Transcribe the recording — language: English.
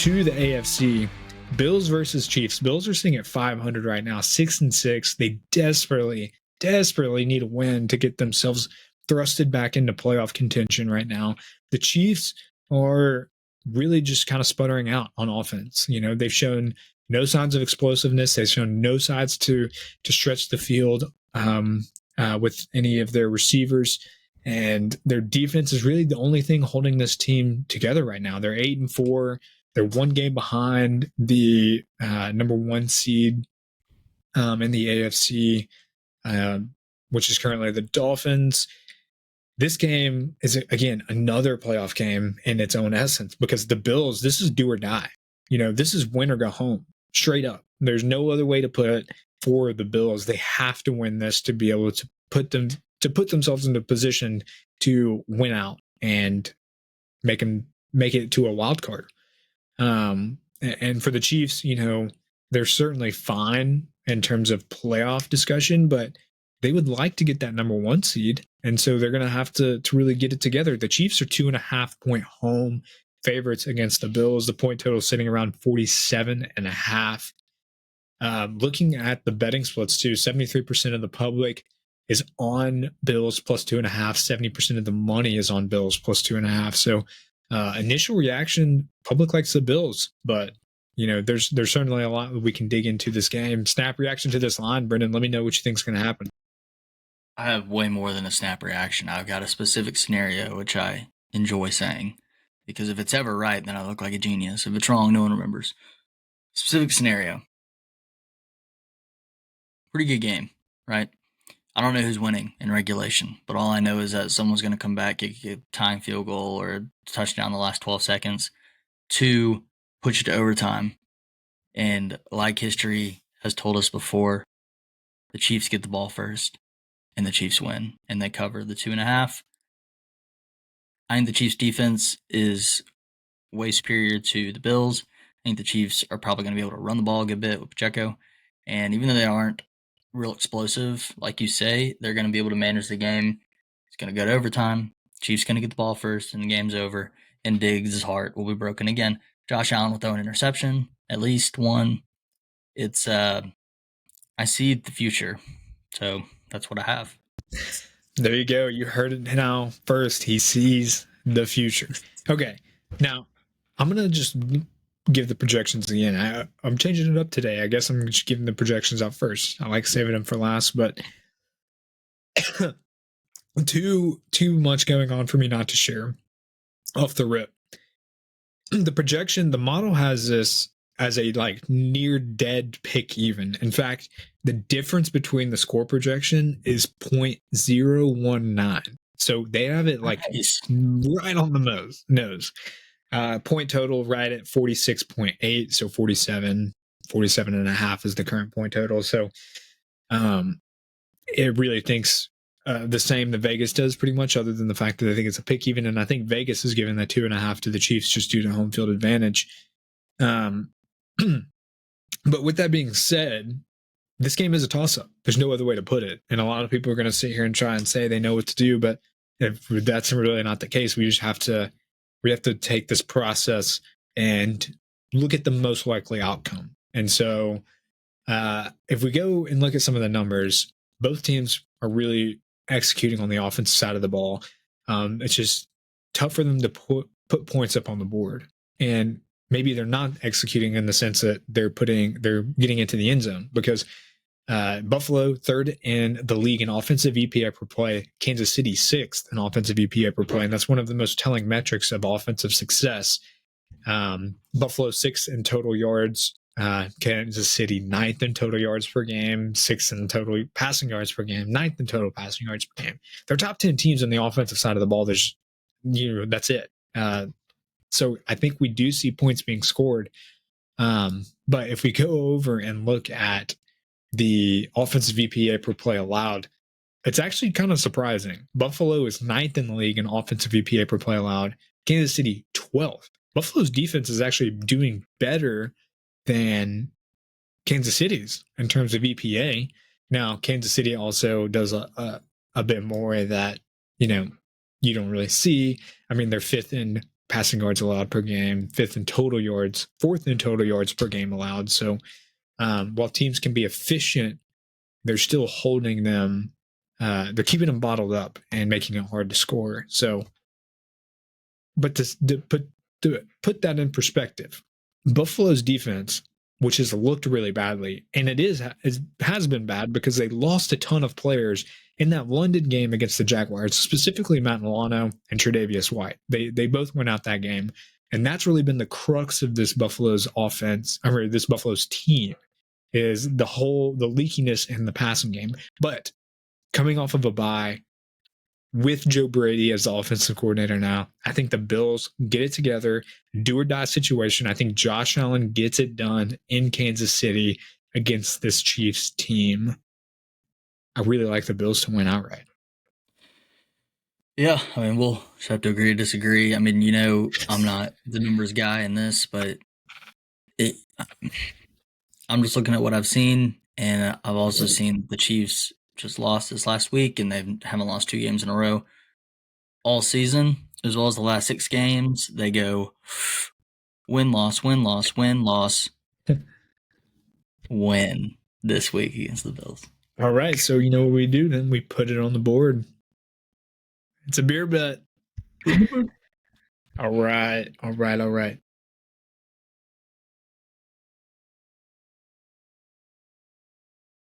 to the AFC, Bills versus Chiefs. Bills are sitting at 500 right now, 6-6. They desperately need a win to get themselves thrusted back into playoff contention right now. The Chiefs are really just kind of sputtering out on offense. You know, they've shown no signs of explosiveness. They've shown no signs to stretch the field with any of their receivers. And their defense is really the only thing holding this team together right now. They're 8-4. They're one game behind the number one seed in the AFC, which is currently the Dolphins. This game is, again, another playoff game in its own essence, because the Bills, this is do or die. You know, this is win or go home, straight up. There's no other way to put it for the Bills. They have to win this to be able to put themselves into position to win out and make it to a wild card. And for the Chiefs, you know, they're certainly fine in terms of playoff discussion, but they would like to get that number one seed. And so they're going to have to really get it together. The Chiefs are 2.5-point home favorites against the Bills. The point total sitting around 47.5. Looking at the betting splits too, 73% of the public is on Bills plus 2.5. 70% of the money is on Bills plus 2.5. So initial reaction, public likes the Bills, but you know, there's certainly a lot that we can dig into this game. Snap reaction to this line, Brendan. Let me know what you think is going to happen. I have way more than a snap reaction. I've got a specific scenario, which I enjoy saying, because if it's ever right, then I look like a genius. If it's wrong, no one remembers. Specific scenario. Pretty good game, right? I don't know who's winning in regulation, but all I know is that someone's going to come back, get a tying field goal or a touchdown in the last 12 seconds to push it to overtime. And like history has told us before, the Chiefs get the ball first and the Chiefs win and they cover the 2.5. I think the Chiefs defense is way superior to the Bills. I think the Chiefs are probably going to be able to run the ball a good bit with Pacheco. And even though they aren't real explosive, like you say, they're going to be able to manage the game. It's going to go to overtime. Chiefs going to get the ball first and the game's over. And Diggs' heart will be broken again. Josh Allen will throw an interception, at least one. It's I see the future. So that's what I have. There you go. You heard it now first. He sees the future. Okay. Now, I'm going to just give the projections again. I'm changing it up today. I guess I'm just giving the projections out first. I like saving them for last, but too much going on for me not to share off the rip. The projection, the model has this as a like near dead pick even. In fact, the difference between the score projection is 0.019. So they have it like right on the nose. Point total right at 46.8. So 47 and a half is the current point total. So it really thinks the same that Vegas does pretty much, other than the fact that I think it's a pick even. And I think Vegas is giving that 2.5 to the Chiefs just due to home field advantage. But with that being said, this game is a toss-up. There's no other way to put it. And a lot of people are going to sit here and try and say they know what to do, but if that's really not the case, we have to take this process and look at the most likely outcome. And so if we go and look at some of the numbers, both teams are really executing on the offensive side of the ball. It's just tough for them to put points up on the board. And maybe they're not executing in the sense that they're getting into the end zone, because Buffalo third in the league in offensive EPA per play, Kansas City sixth in offensive EPA per play, and that's one of the most telling metrics of offensive success. Buffalo sixth in total yards, Kansas City ninth in total yards per game, sixth in total passing yards per game, ninth in total passing yards per game. They're top 10 teams on the offensive side of the ball. There's, that's it. So I think we do see points being scored. But if we go over and look at the offensive EPA per play allowed, it's actually kind of surprising. Buffalo is ninth in the league in offensive EPA per play allowed. Kansas City 12th. Buffalo's defense is actually doing better than Kansas City's in terms of EPA. Now, Kansas City also does a bit more that, you don't really see. I mean, they're fifth in passing yards allowed per game, fourth in total yards per game allowed. So while teams can be efficient, they're still holding them. They're keeping them bottled up and making it hard to score. So, but to put that in perspective, Buffalo's defense, which has looked really badly, and it has been bad because they lost a ton of players in that London game against the Jaguars, specifically Matt Milano and Tre'Davious White. They both went out that game, and that's really been the crux of this Buffalo's offense, or this Buffalo's team, is the leakiness in the passing game. But coming off of a bye with Joe Brady as the offensive coordinator now, I think the Bills get it together, do or die situation. I think Josh Allen gets it done in Kansas City against this Chiefs team. I really like the Bills to win outright. Yeah, I mean, we'll just have to agree to disagree. I mean, I'm not the numbers guy in this, but I'm just looking at what I've seen, and I've also seen the Chiefs just lost this last week, and they haven't lost 2 games in a row all season, as well as the last 6 games. They go win, loss, win, loss, win, loss, win this week against the Bills. All right, so you know what we do then? We put it on the board. It's a beer bet. All right.